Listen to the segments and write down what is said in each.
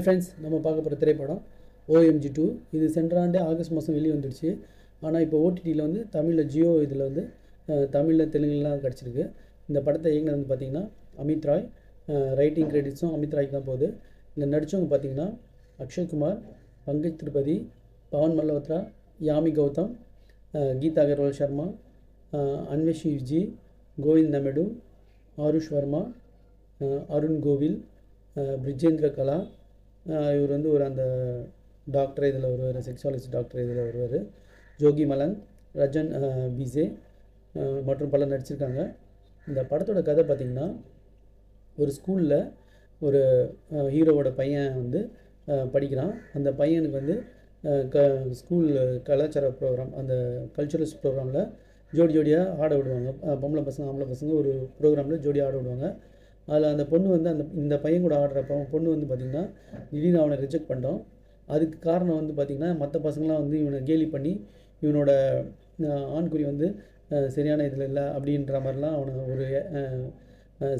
Hi friends, நம்ம பார்க்க போகிற திரைப்படம் OMG 2. இது சென்ற ஆண்டே ஆகஸ்ட் மாதம் வெளியே வந்துடுச்சு. ஆனால் இப்போ ஓடிடியில் வந்து தமிழில் ஜியோ இதில் வந்து தமிழில் தெலுங்குலாம் கிடச்சிருக்கு. இந்த படத்தை இயக்குனது வந்து பார்த்திங்கன்னா அமித் ராய். ரைட்டிங் கிரெடிட்ஸும் அமித் ராய்க்கு தான் போகுது. இதில் நடித்தவங்க பார்த்திங்கன்னா அக்ஷய்குமார், பங்கஜ் திரிபதி, பவன் மல்ஹோத்ரா, யாமி கௌதம், கீதா அகர்வால் சர்மா, அன்வேஷி விஜி, கோவிந்த் நமடு, ஆருஷ் வர்மா, அருண் கோவில், பிரிஜேந்திர கலா. இவர் வந்து ஒரு அந்த டாக்டர் இதில் வருவார், செக்ஸாலஜி டாக்டர் இதில் வருவார். ஜோகி மலன், ரஜன் பிசே மற்றும் பலர் நடிச்சிருக்காங்க. இந்த படத்தோட கதை பார்த்திங்கன்னா, ஒரு ஸ்கூலில் ஒரு ஹீரோவோட பையன் வந்து படிக்கிறான். அந்த பையனுக்கு வந்து ஸ்கூல் கலாச்சார ப்ரோக்ராம், அந்த கல்ச்சுரல்ஸ் ப்ரோக்ராமில் ஜோடி ஜோடியாக ஆட விடுவாங்க. பொம்பளை பசங்க ஆம்பளை பசங்க ஒரு ப்ரோக்ராமில் ஜோடியாக ஆட விடுவாங்க. அதில் அந்த பொண்ணு வந்து இந்த பையன் கூட ஆடுறப்ப பொண்ணு வந்து பார்த்திங்கன்னா திடீர்னு அவனை ரிஜெக்ட் பண்ணிட்டோம். அதுக்கு காரணம் வந்து பார்த்திங்கன்னா மற்ற பசங்களாம் வந்து இவனை கேலி பண்ணி இவனோட ஆண்குறி வந்து சரியான இதில் இல்லை அப்படின்ற மாதிரிலாம் அவனை ஒரு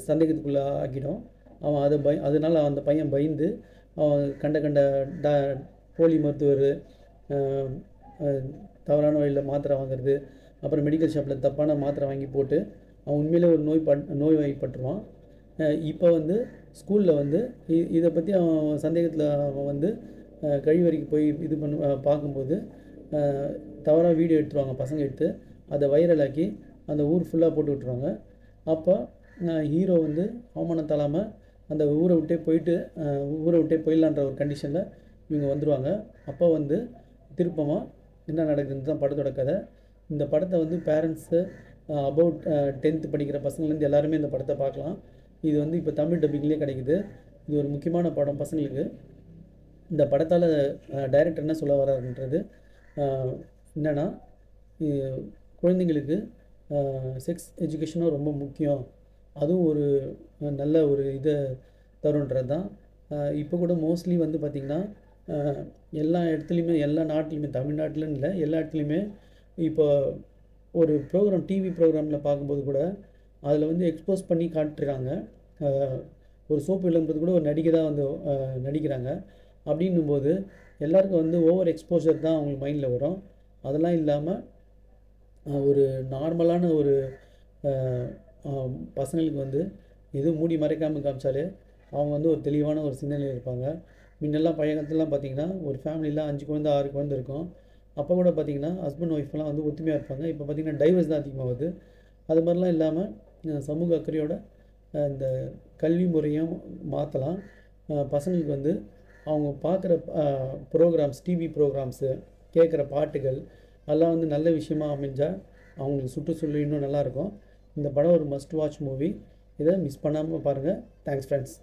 சந்தேகத்துக்குள்ளே ஆக்கிடும். அவன் அதனால் அந்த பையன் பயந்து அவன் கண்ட போலி மருத்துவர், தவறான வழியில் மாத்திரை வாங்குறது, அப்புறம் மெடிக்கல் ஷாப்பில் தப்பான மாத்திரை வாங்கி போட்டு அவன் உண்மையிலே ஒரு நோய்வாய்ப்பட்டுருவான். இப்போ வந்து ஸ்கூலில் வந்து இதை பற்றி அவன் சந்தேகத்தில் அவன் வந்து கழிவறைக்கு போய் இது பார்க்கும்போது தவறாக வீடியோ எடுத்துருவாங்க பசங்க எடுத்து, அதை வைரலாக்கி அந்த ஊர் ஃபுல்லாக போட்டு விட்ருவாங்க. அப்போ ஹீரோ வந்து அவமானம் தள்ளாமல் அந்த ஊரை விட்டே போயிடலான்ற ஒரு கண்டிஷனில் இவங்க வந்துடுவாங்க. அப்போ வந்து திருப்பமாக என்ன நடக்குதுன்னு தான் படத்தோட கதை. இந்த படத்தை வந்து பேரண்ட்ஸு அபவுட் 10th படிக்கிற பசங்கள்லேருந்து எல்லாருமே இந்த படத்தை பார்க்கலாம். இது வந்து இப்போ தமிழ் டப்பிங்லேயே கிடைக்குது. இது ஒரு முக்கியமான படம் பசங்களுக்கு. இந்த படத்தால் டைரக்டர் என்ன சொல்ல வர்றாருன்றது என்னென்னா, குழந்தைங்களுக்கு செக்ஸ் எஜுகேஷனும் ரொம்ப முக்கியம், அதுவும் ஒரு நல்ல ஒரு இதை தருன்றது தான். இப்போ கூட மோஸ்ட்லி வந்து பார்த்திங்கன்னா எல்லா இடத்துலையுமே, எல்லா நாட்டிலையுமே, தமிழ்நாட்டிலன்னு இல்லை, எல்லா இடத்துலையுமே இப்போ ஒரு ப்ரோக்ராம், டிவி ப்ரோக்ராமில் பார்க்கும்போது கூட அதில் வந்து எக்ஸ்போஸ் பண்ணி காட்டுறாங்க. ஒரு சோப்பு விளம்பரது கூட ஒரு நடிகை தான் வந்து நடிக்கிறாங்க. அப்படின்னும்போது எல்லாருக்கும் வந்து ஓவர் எக்ஸ்போஷர் தான் அவங்களுக்கு மைண்டில் வரும். அதெல்லாம் இல்லாமல் ஒரு நார்மலான ஒரு பசங்களுக்கு வந்து எதுவும் மூடி மறைக்காமல் காமிச்சாலே அவங்க வந்து ஒரு தெளிவான ஒரு சிந்தனையில் இருப்பாங்க. முன்னெல்லாம் பழைய காலத்துலலாம் பார்த்திங்கன்னா ஒரு ஃபேமிலியில் 5 குழந்தை 6 குழந்தை இருக்கும். அப்போ கூட பார்த்திங்கன்னா ஹஸ்பண்ட் ஒய்ஃப்லாம் வந்து ஒத்துமையாக இருப்பாங்க. இப்போ பார்த்திங்கன்னா டைவர்ஸ் தான் அதிகமாகுது. அது மாதிரிலாம் இல்லாமல் சமூக அக்கறையோட இந்த கல்வி முறையும் மாற்றலாம். பசங்களுக்கு வந்து அவங்க பார்க்குற ப்ரோக்ராம்ஸ், டிவி ப்ரோக்ராம்ஸு, கேட்குற பாட்டுகள் அதெல்லாம் வந்து நல்ல விஷயமாக அமைஞ்சால் அவங்களுக்கு சுற்றுச்சூழல் இன்னும் நல்லாயிருக்கும். இந்த படம் ஒரு மஸ்ட் வாட்ச் மூவி. இதை மிஸ் பண்ணாமல் பாருங்கள். Thanks friends.